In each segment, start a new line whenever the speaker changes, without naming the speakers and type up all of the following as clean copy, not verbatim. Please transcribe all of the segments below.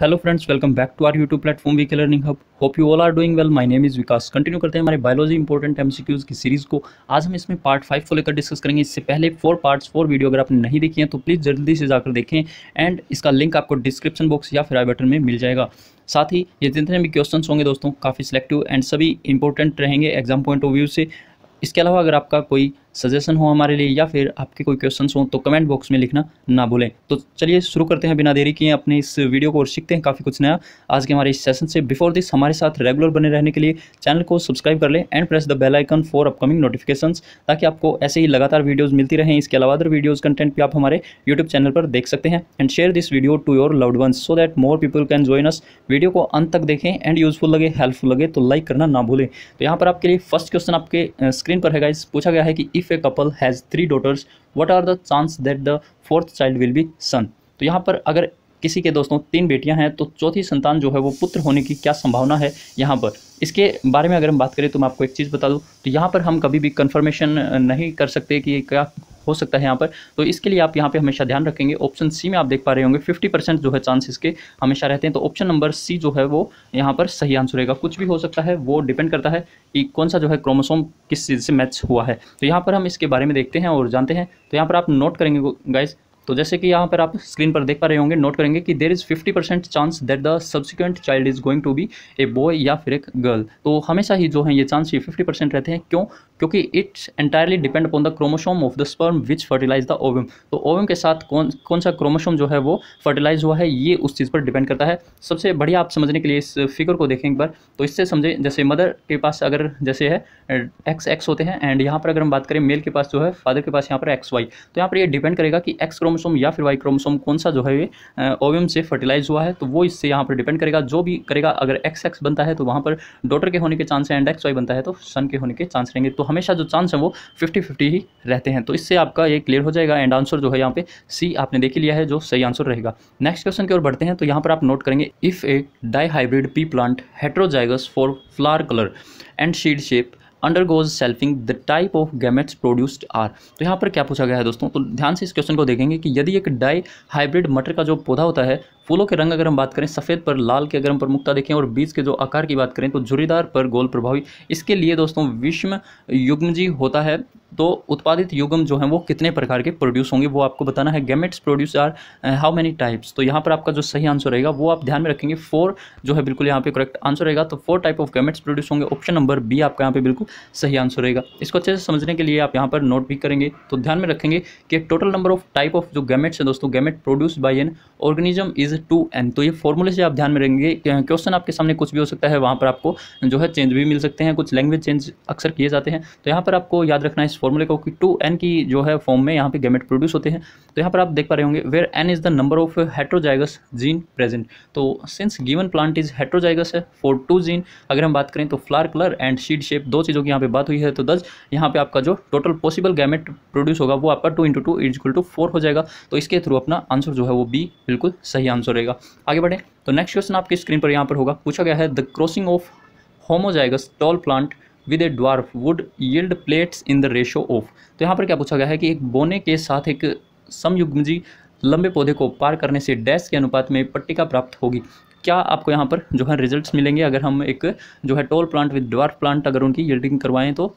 Hello friends, welcome back to our YouTube platform VK learning hub. Hope you all are doing well. My name is Vikas. Continue करते हैं हमारे biology important MCQs की series को। आज हम इसमें part 5 को लेकर डिस्कस करेंगे। इससे पहले 4 वीडियो अगर आपने नहीं देखी हैं तो प्लीज़ जल्दी से जाकर देखें एंड इसका लिंक आपको डिस्क्रिप्शन बॉक्स या फिर आई बटन में मिल जाएगा। साथ ही ये जितने भी क्वेश्चन होंगे दोस्तों काफ़ी सिलेक्टिव एंड सभी इंपॉर्टेंट रहेंगे एग्जाम पॉइंट ऑफ व्यू से। इसके अलावा अगर आपका कोई सजेशन हो हमारे लिए या फिर आपके कोई क्वेश्चंस हो तो कमेंट बॉक्स में लिखना ना भूलें। तो चलिए शुरू करते हैं बिना देरी किए अपने इस वीडियो को और सीखते हैं काफ़ी कुछ नया आज के हमारे इस सेशन से। बिफोर दिस हमारे साथ रेगुलर बने रहने के लिए चैनल को सब्सक्राइब कर लें and press the bell icon for upcoming notifications, ताकि आपको ऐसे ही लगातार वीडियोज़ मिलती रहें। इसके अलावा अदर वीडियोज़ कंटेंट भी आप हमारे यूट्यूब चैनल पर देख सकते हैं। And share this video to your loved ones so that more people can join us. Video को अंत तक देखें एंड यूजफुल लगे, हेल्पफुल लगे तो लाइक करना ना भूलें। तो यहाँ पर आपके लिए फर्स्ट क्वेश्चन आपके स्क्रीन पर है गाइस। पूछा गया है कि if a couple has 3 daughters, what are the chances that the fourth child will be son? तो यहाँ पर अगर किसी के दोस्तों 3 बेटियां हैं तो चौथी संतान जो है वो पुत्र होने की क्या संभावना है। यहाँ पर इसके बारे में अगर हम बात करें तो मैं आपको एक चीज़ बता दूं, तो यहाँ पर हम कभी भी कंफर्मेशन नहीं कर सकते कि क्या हो सकता है यहाँ पर। तो इसके लिए आप यहाँ पे हमेशा ध्यान रखेंगे। ऑप्शन सी में आप देख पा रहे होंगे 50% जो है चांस इसके हमेशा रहते हैं। तो ऑप्शन नंबर सी जो है वो यहाँ पर सही आंसर रहेगा। कुछ भी हो सकता है, वो डिपेंड करता है कि कौन सा जो है क्रोमोसोम किस चीज़ से मैच हुआ है। तो यहाँ पर हम इसके बारे में देखते हैं और जानते हैं। तो यहाँ पर आप नोट करेंगे गाइज, तो जैसे कि यहाँ पर आप स्क्रीन पर देख पा रहे होंगे, नोट करेंगे कि there is 50% chance that the subsequent child is going to be a boy या फिर एक गर्ल। तो हमेशा ही जो है ये चांस ये 50% रहते हैं। क्यों? क्योंकि it's entirely depend upon the chromosome of the sperm which fertilize the ovum. तो ओवम के साथ कौन सा क्रोमोसोम जो है वो फर्टिलाइज हुआ है, ये उस चीज़ पर डिपेंड करता है। सबसे बढ़िया आप समझने के लिए इस फिगर को देखें एक बार, तो इससे समझें जैसे मदर के पास अगर जैसे है XX होते हैं एंड यहाँ पर अगर हम बात करें मेल के पास जो है फादर के पास यहाँ पर XY। तो यहाँ पर ये डिपेंड करेगा कि X क्रोमोसोम या फिर Y क्रोमोसोम कौन सा जो है ये ओवम से फर्टिलाइज हुआ है, तो वो इससे यहाँ पर डिपेंड करेगा। जो भी करेगा, अगर XX बनता है तो वहाँ पर डॉटर के होने के चांस है एंड XY बनता है तो सन के होने के चांस रहेंगे। तो हमेशा जो चांस है वो 50-50 ही रहते हैं। तो इससे आपका ये क्लियर हो जाएगा एंड आंसर जो है यहाँ पे सी आपने देख लिया है जो सही आंसर रहेगा। नेक्स्ट क्वेश्चन की ओर बढ़ते हैं। तो यहाँ पर आप नोट करेंगे if a dihybrid pea plant heterozygous for flower colour and seed shape undergoes selfing the type of gametes produced are. तो यहाँ पर क्या पूछा गया है दोस्तों, तो ध्यान से इस क्वेश्चन को देखेंगे कि यदि एक डाई हाइब्रिड मटर का जो पौधा होता है, फूलों के रंग अगर हम बात करें सफ़ेद पर लाल के अगर हम प्रमुखता देखें और बीज के जो आकार की बात करें तो झुर्रीदार पर गोल प्रभावी, इसके लिए दोस्तों विषम युग्मजी होता है। तो उत्पादित युग्म जो हैं वो कितने प्रकार के प्रोड्यूस होंगे वो आपको बताना है। Gametes produce are how many types. तो यहाँ पर आपका जो सही आंसर रहेगा वो आप ध्यान में रखेंगे 4 जो है बिल्कुल यहाँ पे करेक्ट आंसर रहेगा। तो 4 टाइप ऑफ गैमेट्स प्रोड्यूस होंगे। ऑप्शन नंबर बी आपका यहाँ पे बिल्कुल सही आंसर रहेगा। इसको अच्छे से समझने के लिए आप यहाँ पर नोट भी करेंगे तो ध्यान में रखेंगे कि total number of type of जो गैमेट्स है दोस्तों, gamete produce by an organism is 2n। तो ये फॉर्मूले से आप ध्यान में रखेंगे। क्वेश्चन आपके सामने कुछ भी हो सकता है, वहाँ पर आपको जो है चेंज भी मिल सकते हैं, कुछ लैंग्वेज चेंज अक्सर किए जाते हैं। तो यहाँ पर आपको याद रखना है इस फॉर्मूले को कि 2n की जो है फॉर्म में यहाँ पे गैमेट प्रोड्यूस होते हैं। तो यहाँ पर आप देख पा रहे होंगे where n is the number of heterozygous gene present. तो since given plant is heterozygous है फॉर 2 जीन, अगर हम बात करें तो flower colour and seed shape 2 चीज़ों की यहाँ पे बात हुई है, तो 10 यहाँ पे आपका जो टोटल पॉसिबल गैमेट प्रोड्यूस होगा वो आपका 2 × 2 = 4 हो जाएगा। तो इसके थ्रू अपना आंसर जो है वो बी बिल्कुल सही आंसर रहेगा। आगे बढ़े तो नेक्स्ट क्वेश्चन आपकी स्क्रीन पर यहाँ पर होगा। पूछा गया है the crossing of homozygous tall plant with a dwarf would yield plates in the ratio of. तो यहाँ पर क्या पूछा गया है कि एक बोने के साथ एक समयुग्मजी लंबे पौधे को पार करने से डैश के अनुपात में पट्टिका प्राप्त होगी। क्या आपको यहाँ पर जो है रिजल्ट्स मिलेंगे अगर हम एक जो है tall plant with dwarf plant अगर उनकी यील्डिंग करवाएं तो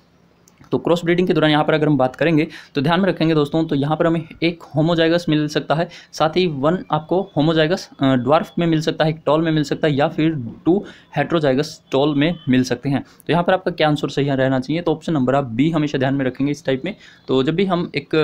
क्रॉस ब्रीडिंग के दौरान यहाँ पर अगर हम बात करेंगे तो ध्यान में रखेंगे दोस्तों, तो यहाँ पर हमें एक होमोजाइगस मिल सकता है, साथ ही 1 आपको होमोजाइगस ड्वार्फ में मिल सकता है, एक टॉल में मिल सकता है, या फिर 2 हेटेरोजाइगस टॉल में मिल सकते हैं। तो यहाँ पर आपका क्या आंसर सही रहना चाहिए, तो ऑप्शन नंबर आप बी हमेशा ध्यान में रखेंगे इस टाइप में। तो जब भी हम एक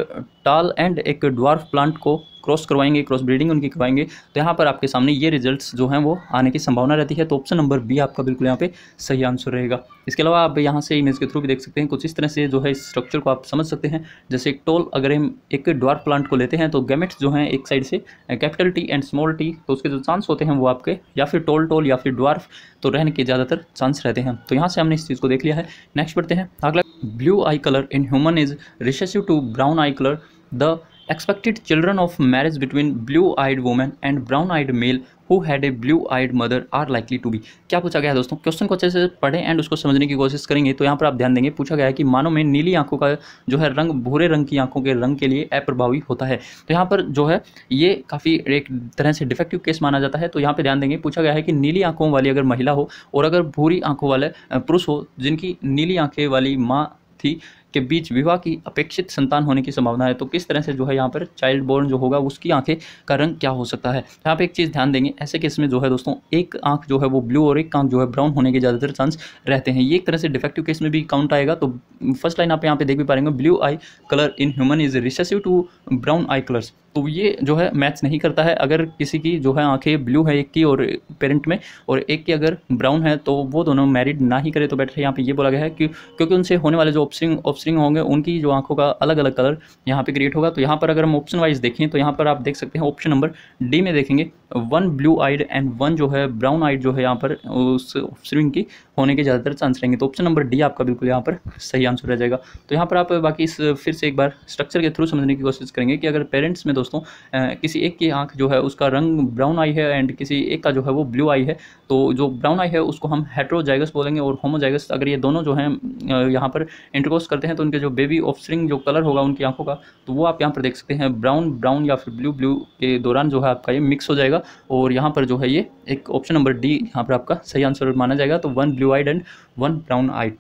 टॉल एंड एक ड्वार्फ प्लांट को क्रॉस करवाएंगे, क्रॉस ब्रीडिंग उनकी करवाएंगे, तो यहाँ पर आपके सामने ये रिजल्ट्स जो हैं वो आने की संभावना रहती है। तो ऑप्शन नंबर बी आपका बिल्कुल यहाँ पे सही आंसर रहेगा। इसके अलावा आप यहाँ से इमेज के थ्रू भी देख सकते हैं, कुछ इस तरह से जो है इस स्ट्रक्चर को आप समझ सकते हैं। जैसे एक टॉल अगर हम एक ड्वार्फ प्लांट को लेते हैं तो गैमेट्स जो हैं एक साइड से capital T and small t, तो उसके जो चांस होते हैं वो आपके या फिर टॉल या फिर ड्वार्फ तो रहने के ज़्यादातर चांस रहते हैं। तो यहाँ से हमने इस चीज़ को देख लिया है। नेक्स्ट बढ़ते हैं। अगला blue eye colour in human is recessive to brown eye colour. The expected children of marriage between blue eyed women and brown eyed male who had a blue eyed mother are likely to be. क्या पूछा गया है दोस्तों, question को अच्छे से पढ़ें and उसको समझने की कोशिश करेंगे। तो यहाँ पर आप ध्यान देंगे, पूछा गया है कि मानव में नीली आंखों का जो है रंग भूरे रंग की आंखों के रंग के लिए अप्रभावी होता है। तो यहाँ पर जो है ये काफ़ी एक तरह से डिफेक्टिव केस माना जाता है। तो यहाँ पर ध्यान देंगे, पूछा गया है कि नीली आंखों वाली अगर महिला हो और अगर भूरी आंखों वाले पुरुष हो जिनकी नीली आंखें वाली माँ थी के बीच विवाह की अपेक्षित संतान होने की संभावना है, तो किस तरह से जो है यहाँ पर चाइल्ड बोर्न जो होगा उसकी आंखें का रंग क्या हो सकता है। यहाँ पे एक चीज़ ध्यान देंगे, ऐसे केस में जो है दोस्तों एक आंख जो है वो ब्लू और एक आंख जो है ब्राउन होने के ज़्यादातर चांस रहते हैं। ये एक तरह से डिफेक्टिव केस में भी काउंट आएगा। तो फर्स्ट लाइन आप यहाँ पे देख भी पाएंगे, blue eye colour in human is recessive to brown eye colours. तो ये जो है मैच नहीं करता है। अगर किसी की जो है आंखें ब्लू है एक की और पेरेंट में, और एक की अगर ब्राउन है, तो वो दोनों मैरिड ना ही करे तो बेटर है। यहाँ पे ये बोला गया है कि क्योंकि उनसे होने वाले जो ऑफस्प्रिंग होंगे उनकी जो आंखों का अलग अलग कलर यहाँ पे क्रिएट होगा। तो यहाँ पर अगर हम ऑप्शन वाइज देखें तो यहाँ पर आप देख सकते हैं ऑप्शन नंबर डी में देखेंगे, one blue eyed and one जो है ब्राउन आइड जो है यहाँ पर उस ऑफस्प्रिंग की होने के ज़्यादातर चांस रहेंगे। तो ऑप्शन नंबर डी आपका बिल्कुल यहाँ पर सही आंसर रह जाएगा। तो यहाँ पर आप बाकी इस फिर से एक बार स्ट्रक्चर के थ्रू समझने की कोशिश करेंगे कि अगर पेरेंट्स में दोस्तों किसी एक की आंख जो है उसका रंग ब्राउन आई है एंड किसी एक का जो है वो ब्लू आई है, तो जो ब्राउन आई है उसको हम हेट्रोजाइगस बोलेंगे, और होमोजाइगस अगर ये दोनों जो हैं यहाँ पर इंटरकोर्स करते हैं तो उनके जो बेबी ऑफस्प्रिंग जो कलर होगा उनकी आंखों का, तो वो आप यहाँ पर देख सकते हैं ब्राउन ब्राउन या फिर ब्लू ब्लू के दौरान जो है आपका ये मिक्स हो जाएगा। और यहाँ पर जो है ये एक ऑप्शन नंबर डी यहाँ पर आपका सही आंसर माना जाएगा। तो one blue eyed and one brown eyed.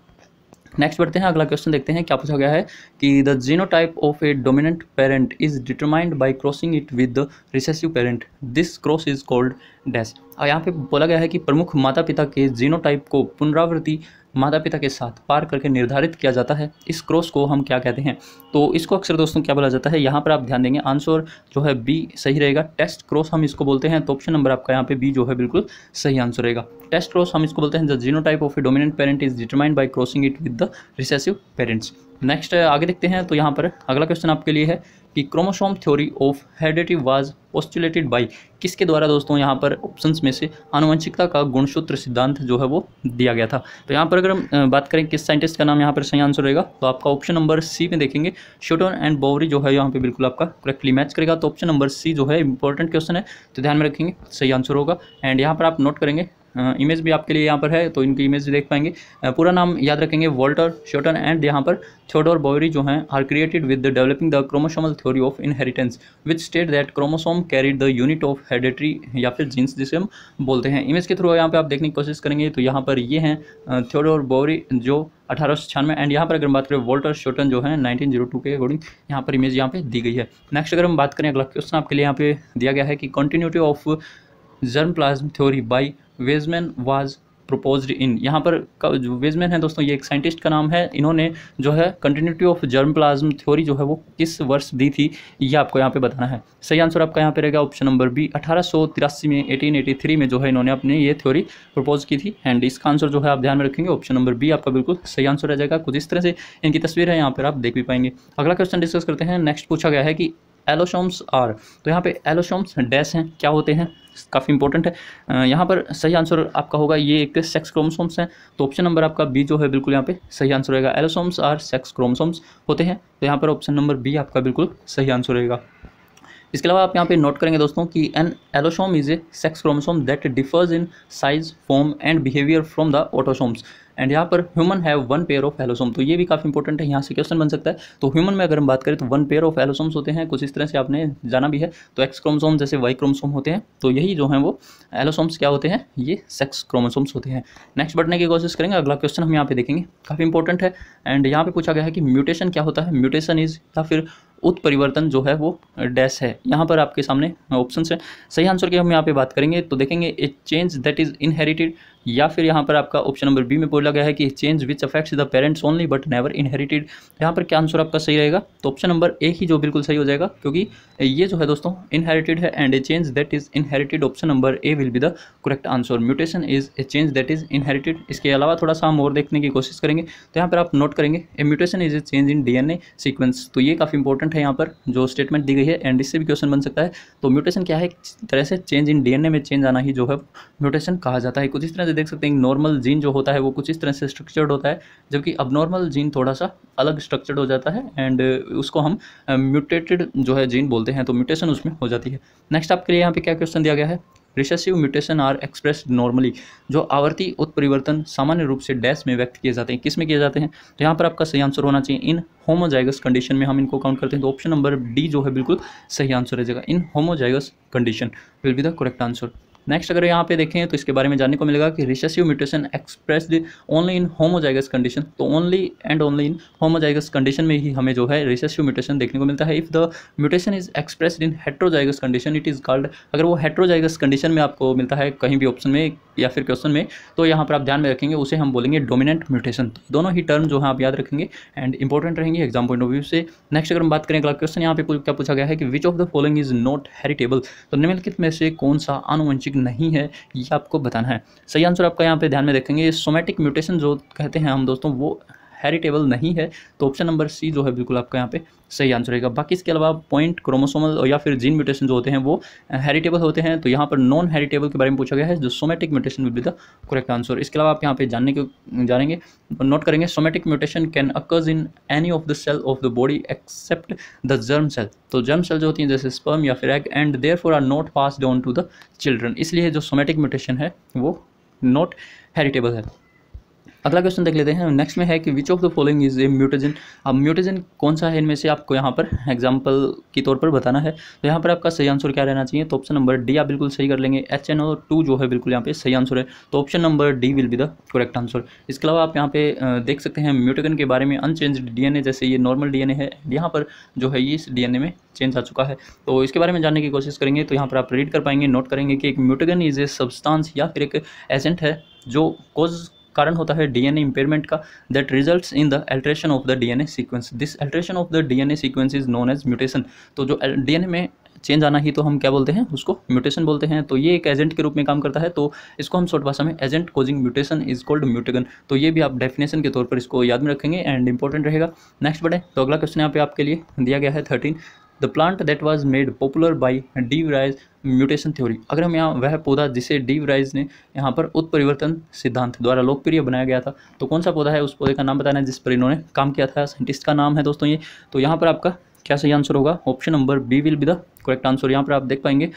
Next बढ़ते हैं, अगला क्वेश्चन देखते हैं क्या पूछा गया है कि the genotype of A dominant parent is determined by crossing it with the recessive parent, this cross is called dash. और यहाँ पे बोला गया है कि प्रमुख माता पिता के जीनोटाइप को पुनरावृत्ति माता पिता के साथ पार करके निर्धारित किया जाता है, इस क्रॉस को हम क्या कहते हैं। तो इसको अक्सर दोस्तों क्या बोला जाता है, यहाँ पर आप ध्यान देंगे आंसर जो है बी सही रहेगा, टेस्ट क्रॉस हम इसको बोलते हैं। तो ऑप्शन नंबर आपका यहाँ पे बी जो है बिल्कुल सही आंसर रहेगा। टेस्ट क्रॉस हम इसको बोलते हैं, the genotype of A dominant parent is determined by crossing it with the recessive parents. Next आगे देखते हैं। तो यहाँ पर अगला क्वेश्चन आपके लिए है कि chromosome theory of heredity was postulated by, किसके द्वारा दोस्तों यहाँ पर ऑप्शंस में से आनुवंशिकता का गुणसूत्र सिद्धांत जो है वो दिया गया था। तो यहाँ पर अगर हम बात करें किस साइंटिस्ट का नाम यहाँ पर सही आंसर रहेगा, तो आपका ऑप्शन नंबर सी में देखेंगे, शोटन एंड बोवरी जो है यहाँ पे बिल्कुल आपका करेक्टली मैच करेगा। तो ऑप्शन नंबर सी जो है इंपॉर्टेंट क्वेश्चन है, तो ध्यान में रखेंगे सही आंसर होगा। एंड यहाँ पर आप नोट करेंगे इमेज भी आपके लिए यहाँ पर है, तो इनकी इमेज भी देख पाएंगे। पूरा नाम याद रखेंगे, वॉल्टर शोटन एंड यहाँ पर थियोडोर बोवेरी जो हैं are created with the developing the chromosomal theory of inheritance which state that chromosome carried the unit of heredity या फिर जीन्स जिसे हम बोलते हैं। इमेज के थ्रू यहाँ पे आप देखने की कोशिश करेंगे तो यहाँ पर ये हैं थियोडोर बोवेरी जो 1896, एंड यहाँ पर अगर हम बात करें वॉल्टर शोटन जो है 1902 के अकॉर्डिंग यहाँ पर इमेज यहाँ पे दी गई है। नेक्स्ट अगर हम बात करें, अगला क्वेश्चन आपके लिए यहाँ पे दिया गया है कि continuity of germ plasm theory by Weismann was proposed in. यहाँ पर जो वेजमैन है दोस्तों ये एक साइंटिस्ट का नाम है, इन्होंने जो है continuity of germ plasm theory जो है वो किस वर्ष दी थी, ये आपको यहाँ पे बताना है। सही आंसर आपका यहाँ पे रहेगा ऑप्शन नंबर बी, 1883 में 1883 में जो है इन्होंने अपनी ये थ्योरी प्रपोज की थी। एंड इसका आंसर जो है आप ध्यान में रखेंगे ऑप्शन नंबर बी आपका बिल्कुल सही आंसर रह जाएगा। कुछ इस तरह से इनकी तस्वीर है यहाँ पर आप देख भी पाएंगे। अगला क्वेश्चन डिस्कस करते हैं। नेक्स्ट पूछा गया है कि एलोसोम्स आर, तो यहाँ पे एलोसोम्स डैश हैं, क्या होते हैं, काफ़ी इंपॉर्टेंट है। यहाँ पर सही आंसर आपका होगा ये एक सेक्स क्रोमोसोम्स हैं, तो ऑप्शन नंबर आपका बी जो है बिल्कुल यहाँ पे सही आंसर रहेगा। एलोसोम्स आर सेक्स क्रोमोसोम्स होते हैं, तो यहाँ पर ऑप्शन नंबर बी आपका बिल्कुल सही आंसर रहेगा। इसके अलावा आप यहाँ पे नोट करेंगे दोस्तों कि an allosome is a sex chromosome that differs in size form and behaviour from the autosomes, and यहाँ पर human have one pair of allosome, तो ये भी काफ़ी इंपॉर्टेंट है, यहाँ से क्वेश्चन बन सकता है। तो ह्यूमन में अगर हम बात करें तो वन पेयर ऑफ एलोसोम्स होते हैं, कुछ इस तरह से आपने जाना भी है। तो एक्स क्रोमोसोम जैसे वाई क्रोमोसोम होते हैं, तो यही जो हैं वो एलोसोम्स क्या होते हैं, ये सेक्स क्रोमोसोम्स होते हैं। नेक्स्ट बढ़ने की कोशिश करेंगे, अगला क्वेश्चन हम यहाँ पे देखेंगे, काफ़ी इंपॉर्टेंट है। एंड यहाँ पे पूछा गया है कि म्यूटेशन क्या होता है, म्यूटेशन इज या फिर उत्परिवर्तन जो है वो डैश है। यहाँ पर आपके सामने ऑप्शंस है, सही आंसर की हम यहाँ पे बात करेंगे तो देखेंगे ए चेंज दैट इज इनहेरिटेड, या फिर यहाँ पर आपका ऑप्शन नंबर बी में बोला गया है कि change which affects the parents only but never inherited. यहाँ पर क्या आंसर आपका सही रहेगा, तो ऑप्शन नंबर ए ही जो बिल्कुल सही हो जाएगा, क्योंकि ये जो है दोस्तों इनहेरिटेड है and A change that is inherited, option number A will be the correct answer. Mutation is a change that is inherited. इसके अलावा थोड़ा सा हम और देखने की कोशिश करेंगे, तो यहाँ पर आप नोट करेंगे a mutation is a change in DNA sequence, तो ये काफ़ी इंपॉर्टेंट है यहाँ पर जो स्टेटमेंट दी गई है, एंड इससे भी क्वेश्चन बन सकता है। तो म्यूटेशन क्या है, एक तरह से चेंज इन डीएनए में चेंज आना ही जो है म्यूटेशन कहा जाता है। कुछ इस तरह से देख सकते हैं नॉर्मल जीन जो होता है वो कुछ इस तरह से स्ट्रक्चर्ड होता है, जबकि अबनॉर्मल जीन थोड़ा सा अलग स्ट्रक्चर्ड हो जाता है एंड उसको हम म्यूटेटेड जो है जीन बोलते हैं, तो म्यूटेशन उसमें हो जाती है। नेक्स्ट आपके लिए यहाँ पे क्या क्वेश्चन दिया गया है, recessive mutation are expressed normally, जो आवर्ती उत्परिवर्तन सामान्य रूप से डैश में व्यक्त किए जाते हैं, किस में किए जाते हैं, तो यहाँ पर आपका सही आंसर होना चाहिए इन होमोजाइगस कंडीशन में हम इनको काउंट करते हैं, तो ऑप्शन नंबर डी जो है बिल्कुल सही आंसर है, जगह इन homozygous condition will be the correct answer. Next अगर यहाँ पे देखें तो इसके बारे में जानने को मिलेगा कि recessive mutation expressed only in homozygous condition, तो only and only in homozygous condition में ही हमें जो है रिसेसिव म्यूटेशन देखने को मिलता है। If the mutation is expressed in heterozygous condition it is called, अगर वो हेट्रोजाइगस कंडीशन में आपको मिलता है कहीं भी ऑप्शन में या फिर क्वेश्चन में, तो यहाँ पर आप ध्यान में रखेंगे उसे हम बोलेंगे डोमिनेंट म्यूटेशन। तो दोनों ही टर्म जो है आप याद रखेंगे एंड इंपॉर्टेंट रहेंगे एग्जाम पॉइंट ऑफ व्यू से। नेक्स्ट अगर हम बात करें अगला क्वेश्चन यहाँ पे क्या पूछा गया है कि which of the following is not heritable, तो निम्नलिखित में से कौन सा आनुवंशिक नहीं है, ये आपको बताना है। सही आंसर आपका यहाँ पे ध्यान में रखेंगे सोमैटिक म्यूटेशन जो कहते हैं हम दोस्तों वो हेरिटेबल नहीं है, तो ऑप्शन नंबर सी जो है बिल्कुल आपका यहाँ पे सही आंसर रहेगा। बाकी इसके अलावा पॉइंट क्रोमोसोमल या फिर जीन म्यूटेशन जो होते हैं वो हेरिटेबल होते हैं, तो यहाँ पर नॉन हेरिटेबल के बारे में पूछा गया है, जो somatic mutation will be the correct answer. इसके अलावा आप यहाँ पे जानेंगे नोट करेंगे somatic mutation can occurs in any of the cell of the body except the germ cell, तो जर्म सेल जो होती हैं जैसे स्पर्म या फिर egg and therefore are not passed on to the children, इसलिए जो सोमैटिक म्यूटेशन है वो नॉट हेरिटेबल है। अगला क्वेश्चन देख लेते हैं। नेक्स्ट में है कि which of the following is a mutagen, अब म्यूटेजन कौन सा है इनमें से आपको यहाँ पर एग्जांपल के तौर पर बताना है, तो यहाँ पर आपका सही आंसर क्या रहना चाहिए, तो ऑप्शन नंबर डी आप बिल्कुल सही कर लेंगे। HNO2 जो है बिल्कुल यहाँ पे सही आंसर है, तो option number D will be the correct answer. इसके अलावा आप यहाँ पे देख सकते हैं म्यूटेगन के बारे में, अनचेंज्ड DNA, जैसे ये नॉर्मल DNA है, यहाँ पर जो है ये इस DNA में चेंज आ चुका है, तो इसके बारे में जानने की कोशिश करेंगे। तो यहाँ पर आप रीड कर पाएंगे, नोट करेंगे कि एक म्यूटेगन इज ए सब्सटेंस या फिर एक एजेंट है जो कारण होता है DNA इम्पेयरमेंट का, that results in the alteration of the DNA sequence, this alteration of the DNA sequence is known as mutation, तो जो DNA में चेंज आना ही तो हम क्या बोलते हैं, उसको म्यूटेशन बोलते हैं। तो ये एक एजेंट के रूप में काम करता है, तो इसको हम शॉर्ट भाषा में agent causing mutation is called mutagen, तो ये भी आप डेफिनेशन के तौर पर इसको याद में रखेंगे एंड इंपॉर्टेंट रहेगा। नेक्स्ट बढ़े तो अगला क्वेश्चन यहाँ पे आपके लिए दिया गया है 13, the plant that was made popular by de Vries mutation theory, अगर हम यहाँ वह पौधा जिसे डी वराइज ने यहाँ पर उत्परिवर्तन सिद्धांत द्वारा लोकप्रिय बनाया गया था, तो कौन सा पौधा है, उस पौधे का नाम बताना है जिस पर इन्होंने काम किया था, साइंटिस्ट का नाम है दोस्तों ये। तो यहाँ पर आपका क्या सही आंसर होगा, option number B will be the correct answer. यहाँ पर आप देख पाएंगे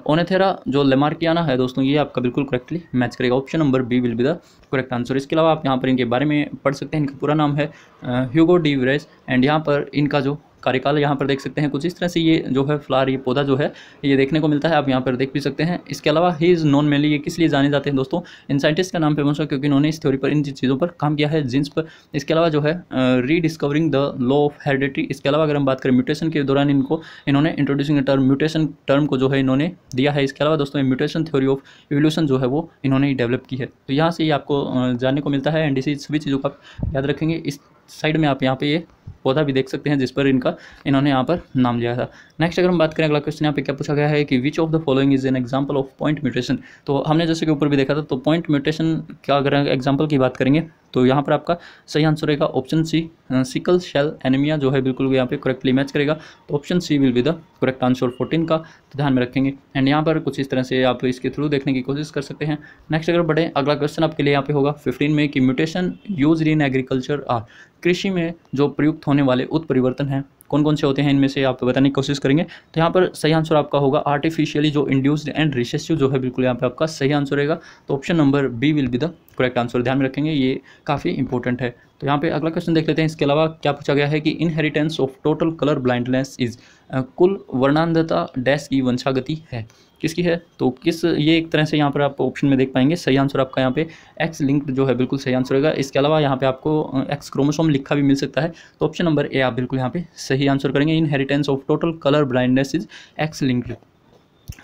ओनेथेरा जो लेमार्कियाना है दोस्तों, ये आपका बिल्कुल करेक्टली मैच करेगा, option number B will be the correct answer. इसके अलावा आप यहाँ पर इनके बारे में पढ़ सकते हैं, इनका पूरा नाम है ह्यूगो डी वराइज एंड यहाँ पर इनका जो कार्यकाल यहाँ पर देख सकते हैं कुछ इस तरह से, ये जो है फ्लावर, ये पौधा जो है ये देखने को मिलता है, आप यहाँ पर देख भी सकते हैं। इसके अलावा ही इज़ नॉन मेनली, ये किस लिए जाने जाते हैं दोस्तों, इन साइंटिस्ट का नाम फेमस है क्योंकि इन्होंने इस थ्योरी पर, इन चीज़ों पर काम किया है, जीन्स पर। इसके अलावा जो है rediscovering the law of heredity, इसके अलावा अगर हम बात करें म्यूटेशन के दौरान इन्होंने इंट्रोड्यूसिंग टर्म म्यूटेशन टर्म को जो है इन्होंने दिया है। इसके अलावा दोस्तों म्यूटेशन थ्योरी ऑफ इवोल्यूशन जो है वो इन्होंने ही डेवलप की है, तो यहाँ से ये आपको जानने को मिलता है एंड इसी सभी चीज़ों को आप याद रखेंगे। इस साइड में आप यहाँ पे ये पौधा भी देख सकते हैं जिस पर इन्होंने यहाँ पर नाम लिया था। नेक्स्ट अगर हम बात करें अगला क्वेश्चन यहाँ पे क्या पूछा गया है कि which of the following is an example of point mutation, तो हमने जैसे कि ऊपर भी देखा था, तो पॉइंट म्यूटेशन का अगर एग्जांपल की बात करेंगे तो यहाँ पर आपका सही आंसर रहेगा option C, sickle cell anaemia जो है बिल्कुल यहाँ पे करेक्टली मैच करेगा, तो option C will be the correct answer 14 का, तो ध्यान में रखेंगे एंड यहाँ पर कुछ इस तरह से आप इसके थ्रू देखने की कोशिश कर सकते हैं। नेक्स्ट अगर बढ़े अगला क्वेश्चन आपके लिए यहाँ पे होगा 15 में कि mutation use in agriculture are, कृषि में जो प्रयुक्त होने वाले उत्परिवर्तन हैं कौन कौन से होते हैं, इनमें से आप बताने की कोशिश करेंगे। तो यहाँ पर सही आंसर आपका होगा आर्टिफिशियली जो इंड्यूस्ड एंड रिसेसिव जो है बिल्कुल यहाँ पे आपका सही आंसर रहेगा, तो option number B will be the correct answer, ध्यान में रखेंगे ये काफ़ी इंपॉर्टेंट है। तो यहाँ पे अगला क्वेश्चन देख लेते हैं। इसके अलावा क्या पूछा गया है कि inheritance of total colour blindness is, कुल वर्णांधता डैश की वंशागति है, किसकी है, तो किस, ये एक तरह से यहाँ पर आप ऑप्शन में देख पाएंगे। सही आंसर आपका यहाँ पे एक्स लिंक्ड जो है बिल्कुल सही आंसर होगा। इसके अलावा यहाँ पे आपको एक्स क्रोमोसोम लिखा भी मिल सकता है, तो ऑप्शन नंबर ए आप बिल्कुल यहाँ पे सही आंसर करेंगे। Inheritance of total colour blindness is x linked.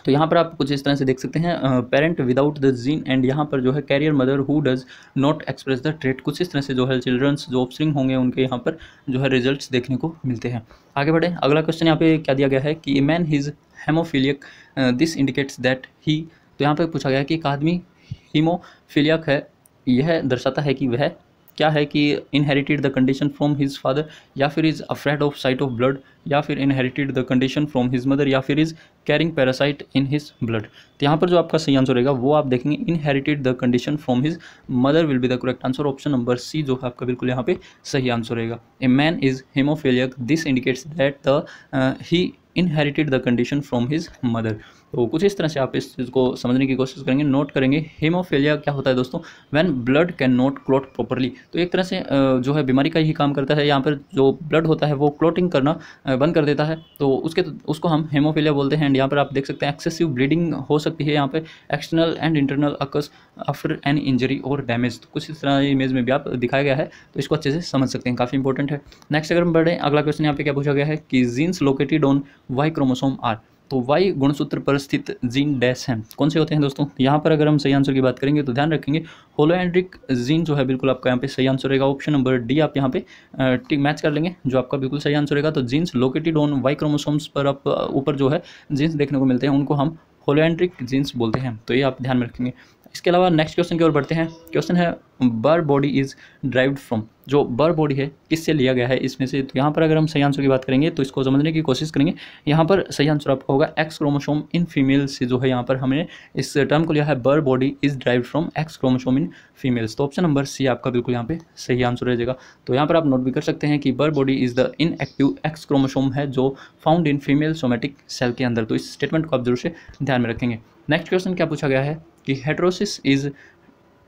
तो यहाँ पर आप कुछ इस तरह से देख सकते हैं parent without the gene and यहाँ पर जो है carrier mother who does not express the trait, कुछ इस तरह से जो है चिल्ड्रंस जो ऑफस्प्रिंग होंगे उनके यहाँ पर जो है रिजल्ट्स देखने को मिलते हैं। आगे बढ़े अगला क्वेश्चन यहाँ पे क्या दिया गया है कि a man his haemophiliac this indicates that he, तो यहाँ पर पूछा गया कि एक आदमी हीमोफीलियक है, यह दर्शाता है कि वह क्या है कि inherited the condition from his father, या फिर is afraid of site of blood, या फिर inherited the condition from his mother, या फिर is carrying parasite in his blood. तो यहाँ पर जो आपका सही आंसर रहेगा वो आप देखेंगे inherited the condition from his mother will be the correct answer. Option number c जो है आपका बिल्कुल यहाँ पे सही आंसर रहेगा। A man is haemophiliac, this indicates that the he inherited the condition from his mother. तो कुछ इस तरह से आप इस चीज़ को समझने की कोशिश करेंगे, नोट करेंगे। हेमोफिलिया क्या होता है दोस्तों? When blood can not clot properly. तो एक तरह से जो है बीमारी का ही काम करता है। यहाँ पर जो ब्लड होता है वो क्लॉटिंग करना बंद कर देता है, तो उसको हम हेमोफिलिया बोलते हैं। एंड यहाँ पर आप देख सकते हैं एक्सेसिव ब्लीडिंग हो सकती है यहाँ पे, external and internal occurs after an injury और डैमेज। तो कुछ इस तरह इमेज में भी आप दिखाया गया है, तो इसको अच्छे से समझ सकते हैं, काफ़ी इंपॉर्टेंट है। नेक्स्ट अगर हम बढ़ें, अगला क्वेश्चन यहाँ पे क्या पूछा गया है कि genes located on Y chromosome are. तो वाई गुणसूत्र पर स्थित जीन डैश हैं, कौन से होते हैं दोस्तों? यहाँ पर अगर हम सही आंसर की बात करेंगे तो ध्यान रखेंगे होलोएंड्रिक जीन जो है बिल्कुल आपका यहाँ पे सही आंसर रहेगा। ऑप्शन नंबर डी आप यहाँ पे टिक मैच कर लेंगे, जो आपका बिल्कुल सही आंसर रहेगा। तो genes located on Y chromosomes पर आप ऊपर जो है जीन्स देखने को मिलते हैं, उनको हम होलोएंड्रिक जीन्स बोलते हैं, तो ये आप ध्यान में रखेंगे। इसके अलावा नेक्स्ट क्वेश्चन की ओर बढ़ते हैं। क्वेश्चन है बर बॉडी इज ड्राइव्ड फ्रॉम। जो बर बॉडी है किससे लिया गया है इसमें से? तो यहाँ पर अगर हम सही आंसर की बात करेंगे तो इसको समझने की कोशिश करेंगे। यहाँ पर सही आंसर आपका होगा एक्स क्रोमोसोम इन फीमेल से जो है यहाँ पर हमने इस टर्म को लिया है, बर body is derived from x chromosome in females. तो ऑप्शन नंबर सी आपका बिल्कुल यहाँ पे सही आंसर रह जाएगा। तो यहाँ पर आप नोट भी कर सकते हैं कि Barr body is the inactive X chromosome है जो found in female somatic cell के अंदर। तो इस स्टेटमेंट को आप जरूर से ध्यान में रखेंगे। नेक्स्ट क्वेश्चन क्या पूछा गया है कि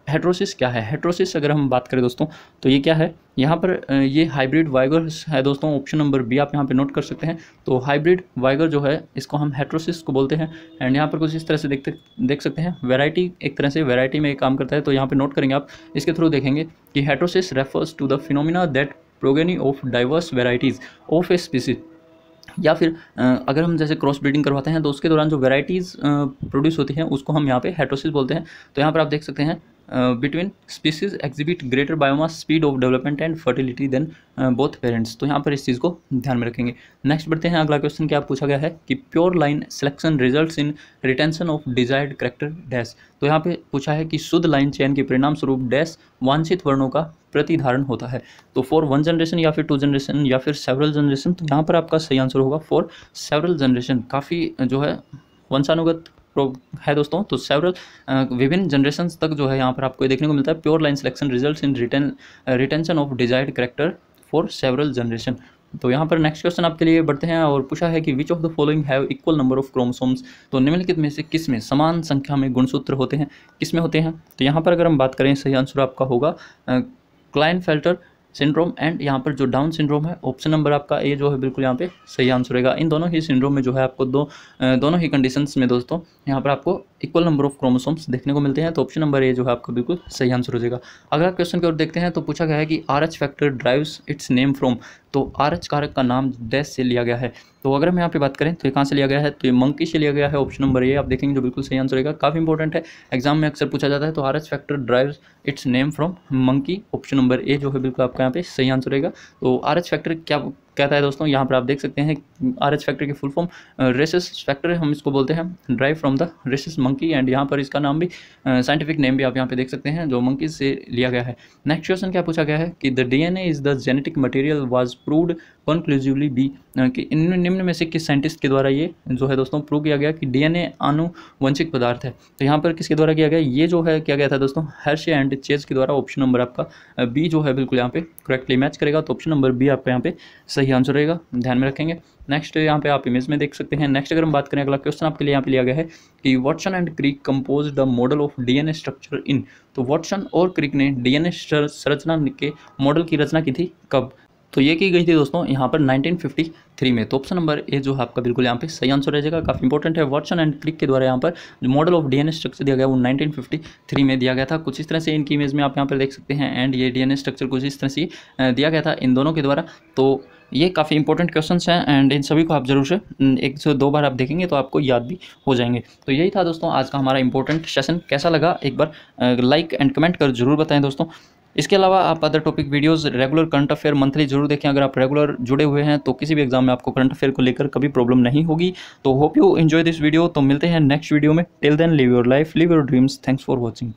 हेट्रोसिस क्या है? हेट्रोसिस अगर हम बात करें दोस्तों तो ये क्या है? यहाँ पर ये हाइब्रिड वाइगर है दोस्तों। ऑप्शन नंबर बी आप यहाँ पे नोट कर सकते हैं। तो हाइब्रिड वाइगर जो है इसको हम हेट्रोसिस को बोलते हैं। एंड यहाँ पर कुछ इस तरह से देख सकते हैं, वैरायटी एक तरह से वैरायटी में काम करता है। तो यहाँ पे नोट करेंगे आप, इसके थ्रू देखेंगे कि heterosis refers to the phenomena that progeny of diverse varieties of a species. या फिर अगर हम जैसे क्रॉस ब्रीडिंग करवाते हैं तो उसके दौरान जो वैराइटीज़ प्रोड्यूस होती हैं उसको हम यहाँ पे हेट्रोसिस बोलते हैं। तो यहाँ पर आप देख सकते हैं between species exhibit greater biomass speed of development and fertility than both parents. तो यहाँ पर इस चीज़ को ध्यान में रखेंगे। नेक्स्ट बढ़ते हैं, अगला क्वेश्चन क्या पूछा गया है कि pure line selection results in retention of desired character dash. तो यहाँ पे पूछा है कि शुद्ध लाइन चयन के परिणाम स्वरूप डैश वांछित वर्णों का प्रतिधारण होता है। तो फॉर 1 जनरेशन या फिर 2 जनरेशन या फिर सेवरल जनरेशन। तो यहाँ पर आपका सही आंसर होगा फॉर सेवरल जनरेशन। काफ़ी जो है वंशानुगत है दोस्तों। तो सेवरल विभिन्न जनरेशन्स तक जो है यहाँ पर आपको देखने को मिलता है। Pure line selection results in retention of desired character for several generation. तो यहाँ पर नेक्स्ट क्वेश्चन आपके लिए बढ़ते हैं और पूछा है कि which of the following have equal number of chromosomes. तो निम्नलिखित में से किस में समान संख्या में गुणसूत्र होते हैं, किस में होते हैं? तो यहाँ पर अगर हम बात करें सही आंसर आपका होगा क्लाइनफेल्टर सिंड्रोम एंड यहाँ पर जो डाउन सिंड्रोम है। ऑप्शन नंबर आपका ए जो है बिल्कुल यहाँ पे सही आंसर रहेगा। इन दोनों ही सिंड्रोम में जो है आपको दोनों ही कंडीशंस में दोस्तों यहाँ पर आपको इक्वल नंबर ऑफ क्रोमोसोम्स देखने को मिलते हैं। तो ऑप्शन नंबर ए जो है आपका बिल्कुल सही आंसर हो जाएगा। अगला क्वेश्चन की ओर देखते हैं। तो पूछा गया है कि RH factor drives it's name from. तो RH कारक का नाम डैश से लिया गया है। तो अगर हम यहाँ पे बात करें तो ये कहाँ से लिया गया है? तो ये मंकी से लिया गया है। ऑप्शन नंबर ए आप देखेंगे जो बिल्कुल सही आंसर रहेगा। काफ़ी इंपॉर्टेंट है, एग्जाम में अक्सर पूछा जाता है। तो RH factor drives it's name from monkey. Option number A जो है बिल्कुल आपका यहाँ पे सही आंसर रहेगा। तो RH फैक्टर क्या कहता है दोस्तों? यहाँ पर आप देख सकते हैं RH फैक्टर की फुल फॉर्म रेसिस फैक्टर हम इसको बोलते हैं, derived from the rhesus monkey. And यहाँ पर इसका नाम भी साइंटिफिक नेम भी आप यहाँ पे देख सकते हैं जो मंकी से लिया गया है। नेक्स्ट क्वेश्चन क्या पूछा गया है कि the DNA is the genetic material was proved conclusively by. कि निम्न में से किस साइंटिस्ट के द्वारा ये जो है दोस्तों प्रूव किया गया कि DNA आनुवंशिक पदार्थ है? तो यहाँ पर किसके द्वारा किया गया? ये जो है किया गया था दोस्तों हर्शे एंड चेज के द्वारा। ऑप्शन नंबर आपका बी जो है बिल्कुल यहाँ पे करेक्टली मैच करेगा। तो ऑप्शन नंबर बी आपका यहाँ पे सही आंसर रहेगा, ध्यान में रखेंगे। नेक्स्ट यहाँ पे आप इमेज में देख सकते हैं। नेक्स्ट अगर हम बात करें, अगला क्वेश्चन आपके लिए यहाँ पे लिया गया है कि Watson and Crick compose the model of DNA structure in. तो वाटसन और क्रिक ने DNA संरचना के मॉडल की रचना की थी कब? तो ये की गई थी दोस्तों यहाँ पर 1953 में। तो ऑप्शन नंबर ए जो है आपका बिल्कुल यहाँ पे सही आंसर रह जाएगा। काफ़ी इंपॉर्टेंट है। वाटसन एंड क्रिक के द्वारा यहाँ पर जो मॉडल ऑफ DNA स्ट्रक्चर दिया गया वो 1953 में दिया गया था। कुछ इस तरह से इनकी इमेज में आप यहाँ पर देख सकते हैं। एंड ये DNA स्ट्रक्चर कुछ इस तरह से दिया गया था इन दोनों के द्वारा। तो ये काफ़ी इंपॉर्टेंट क्वेश्चंस हैं एंड इन सभी को आप जरूर से 1 से 2 बार आप देखेंगे तो आपको याद भी हो जाएंगे। तो यही था दोस्तों आज का हमारा इंपॉर्टेंट सेशन। कैसा लगा एक बार लाइक एंड कमेंट कर जरूर बताएं दोस्तों। इसके अलावा आप other topic videos regular current affair monthly जरूर देखें। अगर आप रेगुलर जुड़े हुए हैं तो किसी भी एग्जाम में आपको करंट अफेयर को लेकर कभी प्रॉब्लम नहीं होगी। तो hope you enjoy this video. तो मिलते हैं नेक्स्ट वीडियो में। Till then live your life, live your dreams. Thanks for watching.